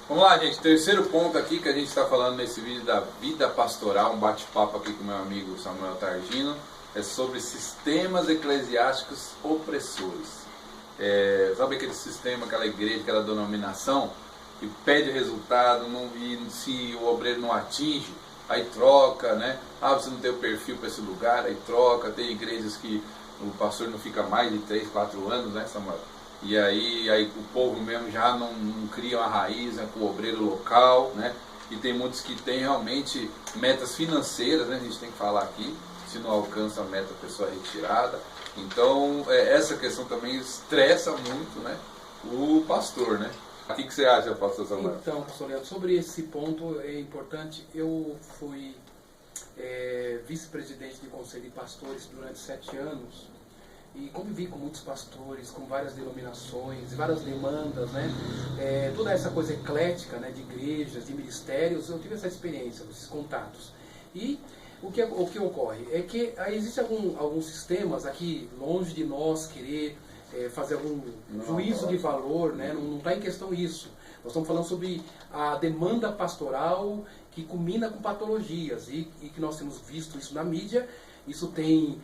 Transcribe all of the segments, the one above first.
Vamos lá, gente. Terceiro ponto aqui que a gente está falando nesse vídeo da vida pastoral, um bate-papo aqui com meu amigo Samuel Targino, é sobre sistemas eclesiásticos opressores. Sabe aquele sistema, aquela igreja, aquela denominação que pede resultado e se o obreiro não atinge, aí troca, né? Ah, você não tem o perfil para esse lugar, aí troca. Tem igrejas que o pastor não fica mais de 3, 4 anos, né, Samuel? E aí o povo mesmo já não cria uma raiz, né, com o obreiro local, né? E tem muitos que têm realmente metas financeiras, né? A gente tem que falar aqui, se não alcança a meta, a pessoa é retirada. Então, essa questão também estressa muito, né, o pastor, né? O que você acha, pastor Samuel? Então, pastor Leandro, sobre esse ponto é importante. Eu fui vice-presidente de conselho de pastores durante 7 anos e convivi com muitos pastores, com várias denominações, várias demandas, né? Toda essa coisa eclética, né, de igrejas, de ministérios, eu tive essa experiência, esses contatos. E o que ocorre é que existem alguns sistemas aqui, longe de nós querer fazer algum juízo de valor, né? Não está em questão isso. Nós estamos falando sobre a demanda pastoral que culmina com patologias e que nós temos visto isso na mídia. Isso tem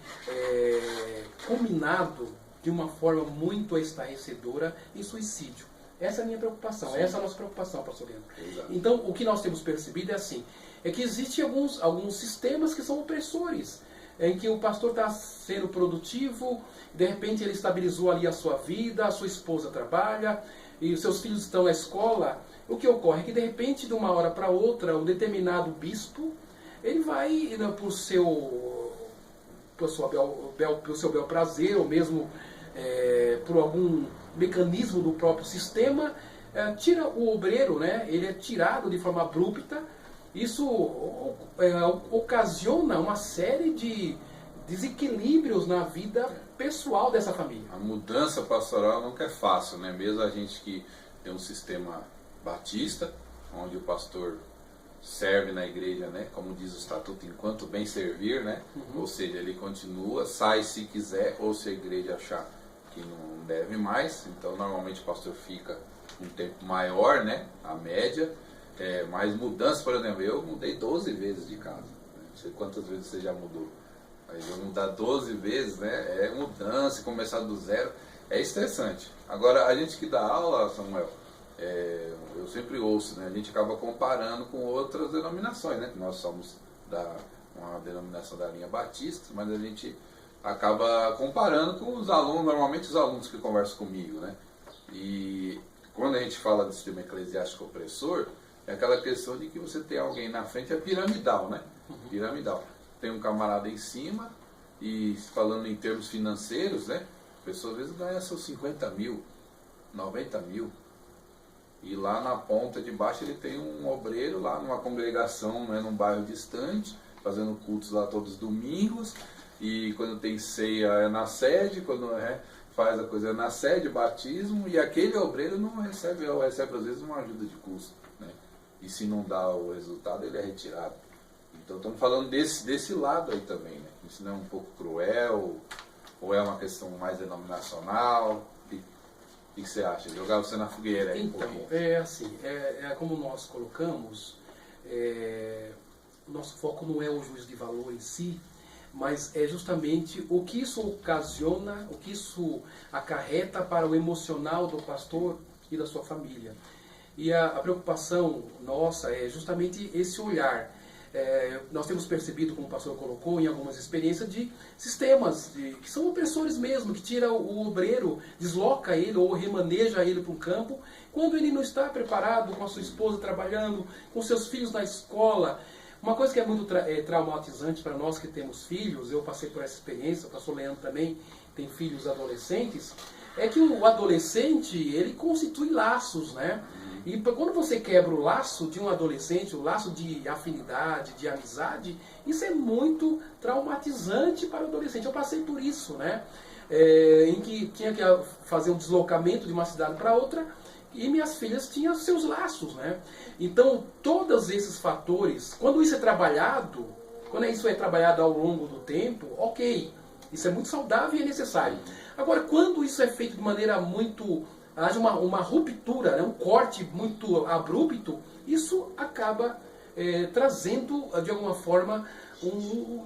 culminado de uma forma muito estarrecedora em suicídio. Essa é a minha preocupação, sim. Essa é a nossa preocupação, pastor Leandro. Então, o que nós temos percebido é assim, é que existem alguns sistemas que são opressores, em que o pastor está sendo produtivo, de repente ele estabilizou ali a sua vida, a sua esposa trabalha, e os seus filhos estão na escola. O que ocorre é que de repente, de uma hora para outra, um determinado bispo, ele vai, por seu bel prazer, ou mesmo por algum mecanismo do próprio sistema, tira o obreiro, né? Ele é tirado de forma abrupta. Isso ocasiona uma série de desequilíbrios na vida pessoal dessa família. A mudança pastoral nunca é fácil, né? Mesmo a gente que tem um sistema batista, onde o pastor serve na igreja, né? Como diz o estatuto, enquanto bem servir, né? Ou seja, ele continua, sai se quiser, ou se a igreja achar que não deve mais. Então, normalmente o pastor fica um tempo maior, né? A média. Mas mudança, por exemplo, eu mudei 12 vezes de casa. Não sei quantas vezes você já mudou. Mas eu mudar 12 vezes, né? É mudança, começar do zero. É estressante. Agora, a gente que dá aula, Samuel, eu sempre ouço, né? A gente acaba comparando com outras denominações, né? Nós somos uma denominação da linha batista, mas a gente acaba comparando com os alunos, normalmente os alunos que conversam comigo, né? E quando a gente fala do sistema eclesiástico opressor, é aquela questão de que você tem alguém na frente, é piramidal, né? Piramidal. Tem um camarada em cima, e falando em termos financeiros, né? A pessoa às vezes ganha seus 50 mil, 90 mil. E lá na ponta de baixo ele tem um obreiro lá numa congregação, né, num bairro distante, fazendo cultos lá todos os domingos. E quando tem ceia é na sede, quando faz a coisa é na sede, batismo. E aquele obreiro não recebe, ou recebe às vezes uma ajuda de custo, né? E se não dá o resultado, ele é retirado. Então estamos falando desse lado aí também, né? Isso não é um pouco cruel, ou é uma questão mais denominacional? O que você acha? Jogar você na fogueira aí? Então, assim, como nós colocamos, o nosso foco não é o juízo de valor em si, mas é justamente o que isso ocasiona, o que isso acarreta para o emocional do pastor e da sua família. E a preocupação nossa é justamente esse olhar. Nós temos percebido, como o pastor colocou, em algumas experiências, de sistemas que são opressores mesmo, que tira o obreiro, desloca ele ou remaneja ele para um campo, quando ele não está preparado, com a sua esposa trabalhando, com seus filhos na escola. Uma coisa que é muito traumatizante para nós que temos filhos, eu passei por essa experiência, o pastor Leandro também tem filhos adolescentes, é que o adolescente, ele constitui laços, né? E quando você quebra o laço de um adolescente, o laço de afinidade, de amizade, isso é muito traumatizante para o adolescente. Eu passei por isso, né? Em que tinha que fazer um deslocamento de uma cidade para outra e minhas filhas tinham seus laços, né? Então, todos esses fatores, quando isso é trabalhado ao longo do tempo, ok, isso é muito saudável e é necessário. Agora, quando isso é feito de maneira muito haja uma ruptura, né, um corte muito abrupto, isso acaba trazendo, de alguma forma,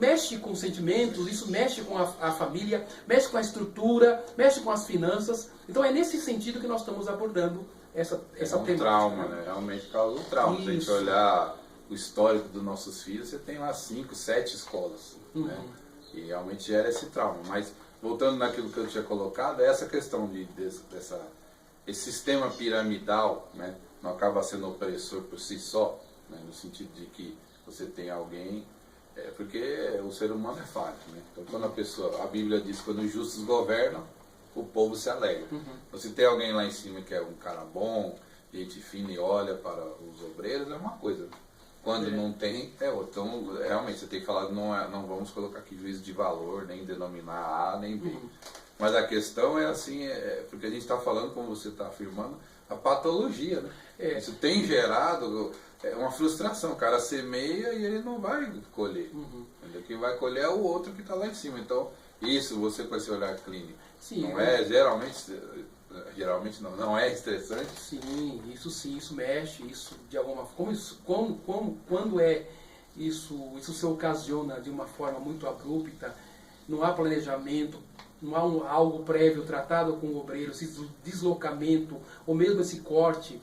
mexe com os sentimentos, isso mexe com a família, mexe com a estrutura, mexe com as finanças. Então é nesse sentido que nós estamos abordando essa temática. Trauma, né? Realmente causa um trauma. Se a gente olhar o histórico dos nossos filhos, você tem lá 5, 7 escolas. Né? E realmente gera esse trauma. Mas voltando naquilo que eu tinha colocado, é essa questão esse sistema piramidal, né? Não acaba sendo opressor por si só, né? No sentido de que você tem alguém, porque o ser humano é falho, né? Então quando a Bíblia diz que quando os justos governam, o povo se alegra. Então, se tem alguém lá em cima que é um cara bom, gente fina e olha para os obreiros, é uma coisa. Quando não tem, é outra. Então, realmente, você tem que falar, não vamos colocar aqui juízo de valor, nem denominar A, nem B. Mas a questão é assim, porque a gente está falando, como você está afirmando, a patologia, né? Isso tem gerado uma frustração. O cara semeia e ele não vai colher. Quem vai colher é o outro que está lá em cima. Então, isso, você com esse olhar clínico, sim, não geralmente não é estressante? Sim, isso mexe, isso de alguma forma, quando é isso se ocasiona de uma forma muito abrupta, não há planejamento, não há algo prévio tratado com o obreiro, esse deslocamento, ou mesmo esse corte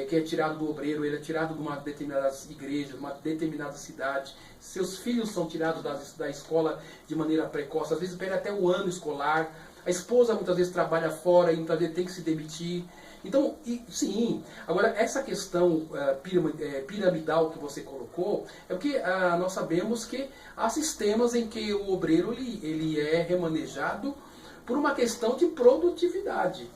que é tirado do obreiro, ele é tirado de uma determinada igreja, de uma determinada cidade, seus filhos são tirados da escola de maneira precoce, às vezes perde até o ano escolar, a esposa muitas vezes trabalha fora e muitas vezes tem que se demitir. Então, sim, agora essa questão piramidal que você colocou, é porque nós sabemos que há sistemas em que o obreiro ele é remanejado por uma questão de produtividade.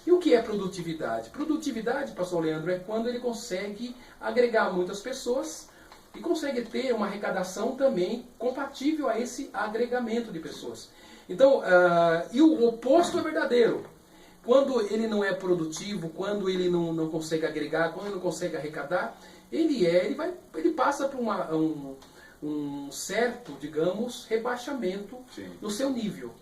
E o que é produtividade? Produtividade, pastor Leandro, é quando ele consegue agregar muitas pessoas e consegue ter uma arrecadação também compatível a esse agregamento de pessoas. Então, e o oposto é verdadeiro. Quando ele não é produtivo, quando ele não consegue agregar, quando ele não consegue arrecadar, ele passa por um certo, digamos, rebaixamento no seu nível.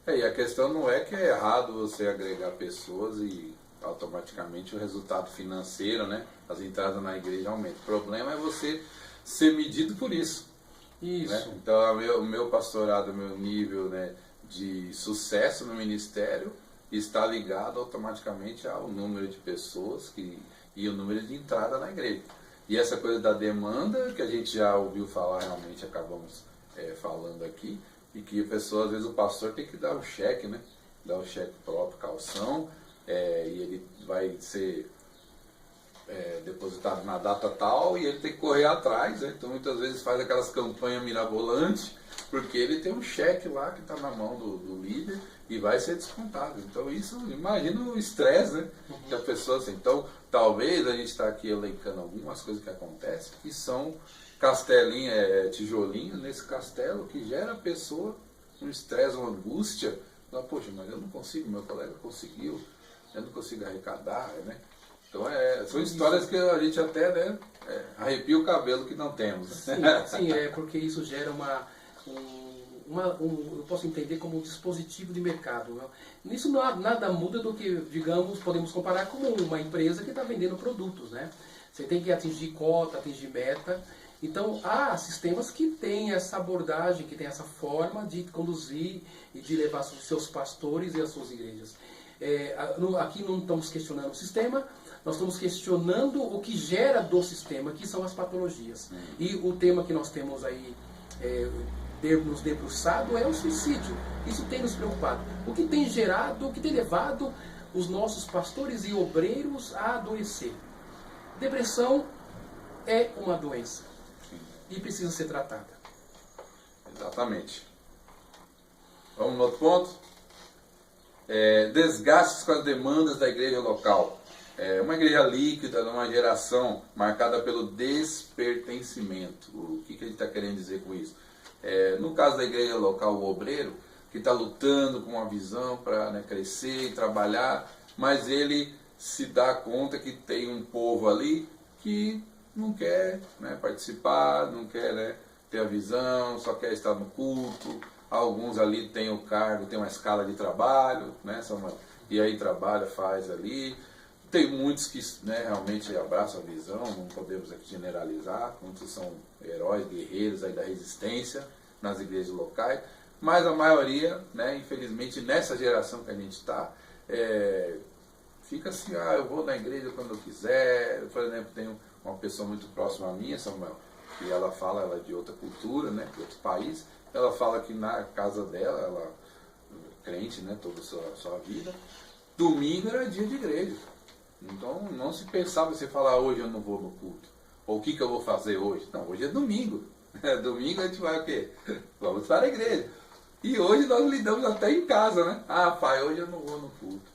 E a questão não é que é errado você agregar pessoas e automaticamente o resultado financeiro, né, as entradas na igreja aumentam. O problema é você ser medido por isso. Isso. Né? Então, o meu pastorado, o meu nível, né, de sucesso no ministério está ligado automaticamente ao número de pessoas e o número de entrada na igreja. E essa coisa da demanda, que a gente já ouviu falar, realmente acabamos falando aqui, e que a pessoa, às vezes o pastor tem que dar um cheque, né? Dar um cheque próprio, calção, e ele vai ser depositado na data tal e ele tem que correr atrás, né? Então muitas vezes faz aquelas campanhas mirabolantes, porque ele tem um cheque lá que está na mão do líder e vai ser descontado. Então isso, imagina o estresse, né? Que a pessoa assim. Então talvez a gente está aqui elencando algumas coisas que acontecem que são castelinho, tijolinho nesse castelo que gera a pessoa um estresse, uma angústia. Fala, poxa, mas eu não consigo, meu colega conseguiu, eu não consigo arrecadar, né? Então são histórias que a gente até, né, arrepia o cabelo que não temos. Sim, porque isso gera eu posso entender como um dispositivo de mercado. Né? Nisso nada muda do que, digamos, podemos comparar com uma empresa que está vendendo produtos. Né? Você tem que atingir cota, atingir meta. Então, há sistemas que têm essa abordagem, que têm essa forma de conduzir e de levar os seus pastores e as suas igrejas. Aqui não estamos questionando o sistema, nós estamos questionando o que gera do sistema, que são as patologias. E o tema que nós temos aí nos debruçado é o suicídio. Isso tem nos preocupado. O que tem gerado, o que tem levado os nossos pastores e obreiros a adoecer. Depressão é uma doença e precisa ser tratada. Exatamente. Vamos no outro ponto? Desgastes com as demandas da igreja local. Uma igreja líquida, numa geração marcada pelo despertencimento. O que a gente está querendo dizer com isso? No caso da igreja local, o obreiro, que está lutando com uma visão para crescer e trabalhar, mas ele se dá conta que tem um povo ali que não quer participar, não quer ter a visão, só quer estar no culto. Alguns ali têm o cargo, têm uma escala de trabalho, são e aí trabalha, faz ali. Tem muitos que, né, realmente abraçam a visão, não podemos aqui generalizar, muitos são heróis, guerreiros aí da resistência nas igrejas locais, mas a maioria, né, infelizmente, nessa geração que a gente está, fica assim, eu vou na igreja quando eu quiser. Por exemplo, tem uma pessoa muito próxima a mim, Samuel, e ela é de outra cultura, né, de outro país. Ela fala que na casa dela, ela é crente, né, toda a sua vida, domingo era dia de igreja. Então não se pensava você falar, hoje eu não vou no culto, ou o que eu vou fazer hoje. Não, hoje é domingo. Domingo a gente vai o quê? Vamos para a igreja. E hoje nós lidamos até em casa, né? Pai, hoje eu não vou no culto.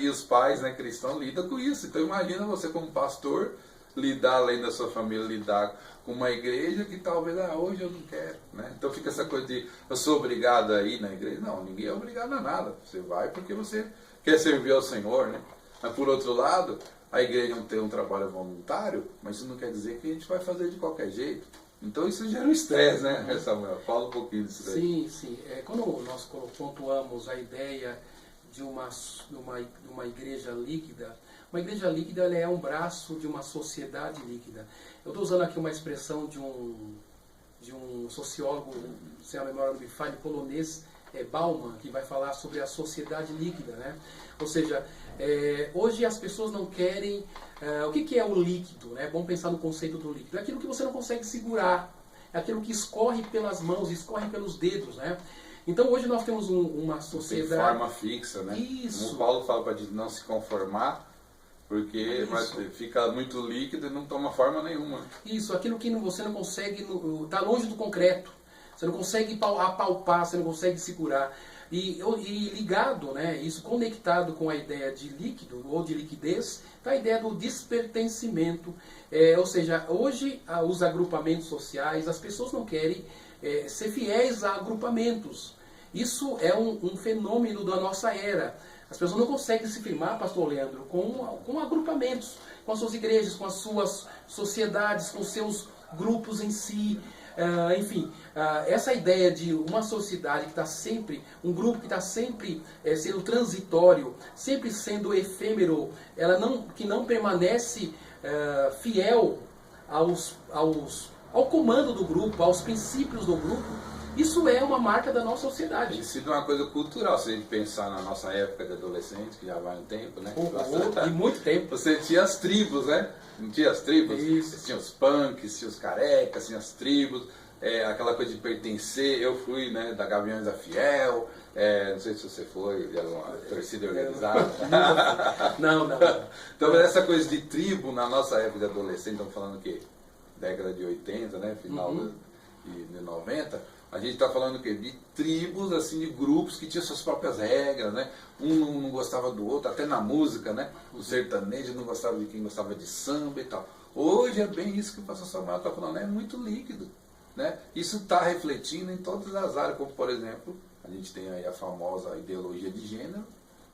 E os pais, né, cristãos lidam com isso. Então imagina você como pastor lidar, além da sua família, lidar com uma igreja que talvez, hoje eu não quero, né? Então fica essa coisa de, eu sou obrigado a ir na igreja. Não, ninguém é obrigado a nada. Você vai porque você quer servir ao Senhor, né? Mas por outro lado, a igreja não tem um trabalho voluntário, mas isso não quer dizer que a gente vai fazer de qualquer jeito. Então isso gera um estresse, né, Samuel? Fala um pouquinho disso daí. Sim. Quando nós pontuamos a ideia de uma igreja líquida, uma igreja líquida ela é um braço de uma sociedade líquida. Eu estou usando aqui uma expressão de um sociólogo, se a memória não me falha, polonês, Bauman, que vai falar sobre a sociedade líquida, né? Ou seja, hoje as pessoas não querem... o que é o líquido? Né? É bom pensar no conceito do líquido. É aquilo que você não consegue segurar. É aquilo que escorre pelas mãos, escorre pelos dedos, né? Então hoje nós temos uma sociedade... Tem forma fixa, né? Isso. Como o Paulo fala para não se conformar, porque fica muito líquido e não toma forma nenhuma. Isso, aquilo que você não consegue... Está longe do concreto. Você não consegue apalpar, você não consegue segurar. E ligado, né, isso conectado com a ideia de líquido ou de liquidez, está a ideia do despertencimento. Ou seja, hoje os agrupamentos sociais, as pessoas não querem ser fiéis a agrupamentos. Isso é um fenômeno da nossa era. As pessoas não conseguem se firmar, pastor Leandro, com agrupamentos, com as suas igrejas, com as suas sociedades, com os seus grupos em si. Enfim, essa ideia de uma sociedade que está sempre, um grupo que está sempre sendo transitório, sempre sendo efêmero, que não permanece fiel ao comando do grupo, aos princípios do grupo, isso é uma marca da nossa sociedade. Tem sido uma coisa cultural, se a gente pensar na nossa época de adolescente, que já vai um tempo, né? E muito tempo. Você tinha as tribos, né? Não tinha as tribos? Isso. Tinha os punks, tinha os carecas, tinha as tribos, aquela coisa de pertencer. Eu fui, né, da Gaviões da Fiel, não sei se você foi, era uma torcida organizada. Não. Então essa coisa de tribo na nossa época de adolescente, estamos falando o quê? Década de 80, né? Final de 90. A gente está falando o quê? De tribos, assim, de grupos que tinham suas próprias regras, né? Um não gostava do outro, até na música, né? O sertanejo não gostava de quem gostava de samba e tal. Hoje é bem isso que o pastor Samuel está falando, é muito líquido, né? Isso está refletindo em todas as áreas, como por exemplo, a gente tem aí a famosa ideologia de gênero,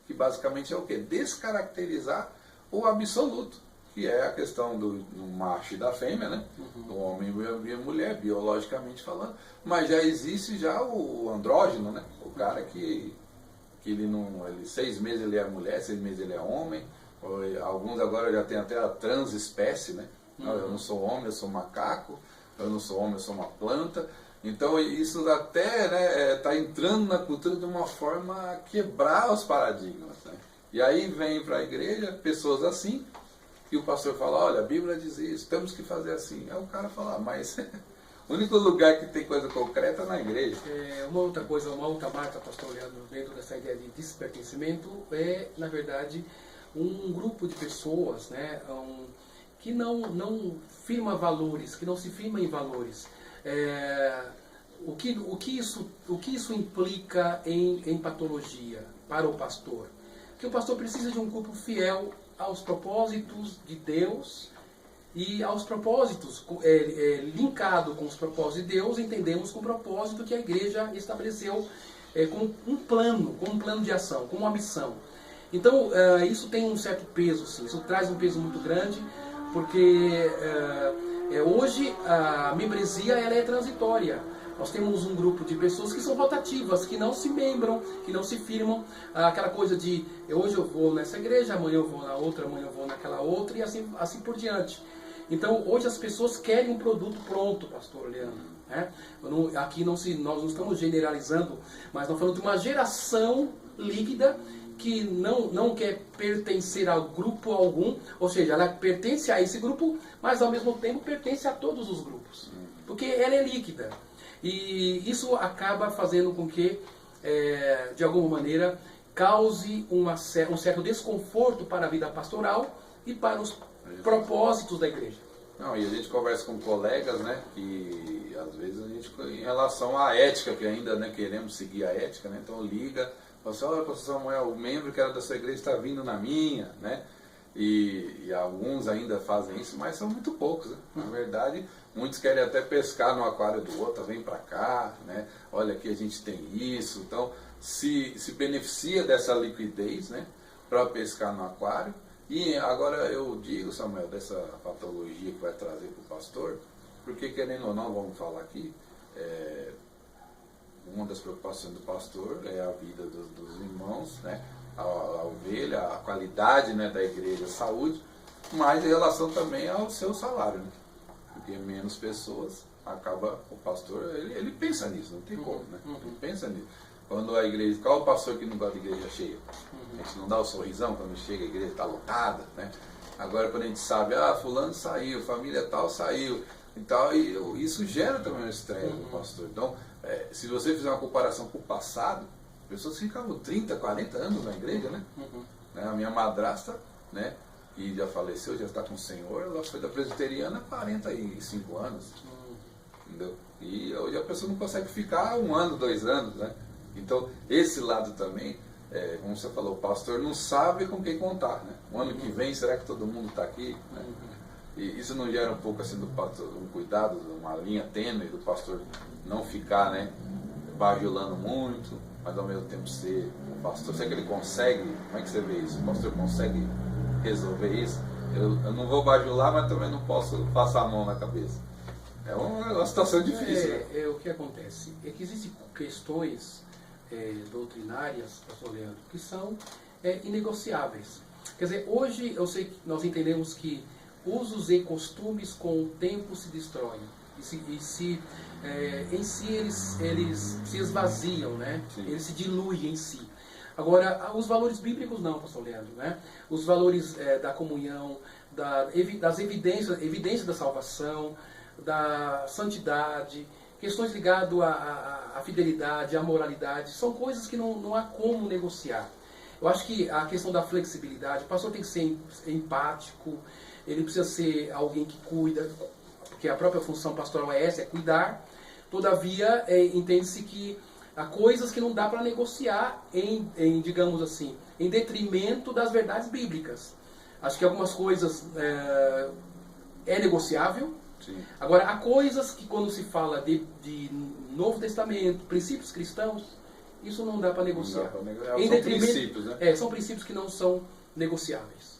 que basicamente é o quê? Descaracterizar o absoluto, que é a questão do macho e da fêmea, né? Do homem e a mulher, biologicamente falando. Mas já existe já o andrógeno, né? O cara que ele não... 6 meses ele é mulher, 6 meses ele é homem. Alguns agora já tem até a transespécie, né? Eu não sou homem, eu sou macaco. Eu não sou homem, eu sou uma planta. Então isso até, né, tá entrando na cultura de uma forma a quebrar os paradigmas, né? E aí vem para a igreja pessoas assim, e o pastor fala, olha, a Bíblia diz isso, temos que fazer assim. Aí o cara fala, mas o único lugar que tem coisa concreta é na igreja. Uma outra marca, pastor Leandro, dentro dessa ideia de despertencimento, na verdade, um grupo de pessoas, né, que não firma valores, que não se firma em valores. O que isso implica em patologia para o pastor? Que o pastor precisa de um grupo fiel aos propósitos de Deus e aos propósitos, linkado com os propósitos de Deus, entendemos com o propósito que a igreja estabeleceu como um plano de ação, como uma missão. Então, isso tem um certo peso, sim, isso traz um peso muito grande, porque hoje a membresia ela é transitória. Nós temos um grupo de pessoas que são rotativas, que não se membram, que não se firmam. Aquela coisa de hoje eu vou nessa igreja, amanhã eu vou na outra, amanhã eu vou naquela outra e assim por diante. Então hoje as pessoas querem um produto pronto, pastor Leandro. Né? Aqui nós não estamos generalizando, mas nós falamos de uma geração líquida que não quer pertencer a grupo algum, ou seja, ela pertence a esse grupo, mas ao mesmo tempo pertence a todos os grupos, porque ela é líquida. E isso acaba fazendo com que, de alguma maneira, cause um certo desconforto para a vida pastoral e para os propósitos da igreja. Não, e a gente conversa com colegas, né, que às vezes a gente, em relação à ética, que ainda, né, queremos seguir a ética, né, então liga, fala assim, olha, pastor Samuel, o membro que era da sua igreja está vindo na minha, né, e alguns ainda fazem isso, mas são muito poucos, né? Na verdade, muitos querem até pescar no aquário do outro, vem para cá, né, olha aqui a gente tem isso, então se beneficia dessa liquidez, né, para pescar no aquário. E agora eu digo, Samuel, dessa patologia que vai trazer para o pastor, porque querendo ou não, vamos falar aqui, uma das preocupações do pastor é a vida dos irmãos, né, a ovelha, a qualidade, né, da igreja, a saúde, mas em relação também ao seu salário, né, porque menos pessoas, acaba o pastor, ele pensa nisso, não tem como, né, ele pensa nisso. Quando a igreja, qual o pastor que não gosta de igreja cheia? A gente não dá o sorrisão quando chega, a igreja está lotada, né? Agora quando a gente sabe, fulano saiu, família tal saiu e tal, e isso gera também um estresse no pastor. Então, se você fizer uma comparação com o passado, pessoas ficavam 30, 40 anos na igreja, né? A minha madrasta, né, que já faleceu, já está com o Senhor, ela foi da presbiteriana há 45 anos, entendeu? E hoje a pessoa não consegue ficar 1 ano, 2 anos, né? Então, esse lado também, como você falou, o pastor não sabe com quem contar, né? O ano que vem, será que todo mundo está aqui? Né? E isso não gera um pouco assim do pastor, um cuidado, uma linha tênue do pastor não ficar, né, bajulando muito, mas ao mesmo tempo ser o pastor. Será que ele consegue? Como é que você vê isso? O pastor consegue resolver isso? Eu não vou bajular, mas também não posso passar a mão na cabeça. É uma situação difícil. Né? O que acontece é que existem questões doutrinárias, pastor Leandro, que são inegociáveis. Quer dizer, hoje eu sei que nós entendemos que usos e costumes com o tempo se destroem. Em si eles se esvaziam, né? Eles se diluem em si. Agora, os valores bíblicos não, pastor Leandro, né? Os valores da comunhão, das evidências da salvação, da santidade, questões ligadas à fidelidade, à moralidade, são coisas que não há como negociar. Eu acho que a questão da flexibilidade, o pastor tem que ser empático, ele precisa ser alguém que cuida, porque a própria função pastoral é essa, é cuidar. Todavia, entende-se que há coisas que não dá para negociar digamos assim, em detrimento das verdades bíblicas. Acho que algumas coisas é negociável. Sim. Agora, há coisas que quando se fala de Novo Testamento, princípios cristãos, isso não dá para negociar. São princípios, né? São princípios que não são negociáveis.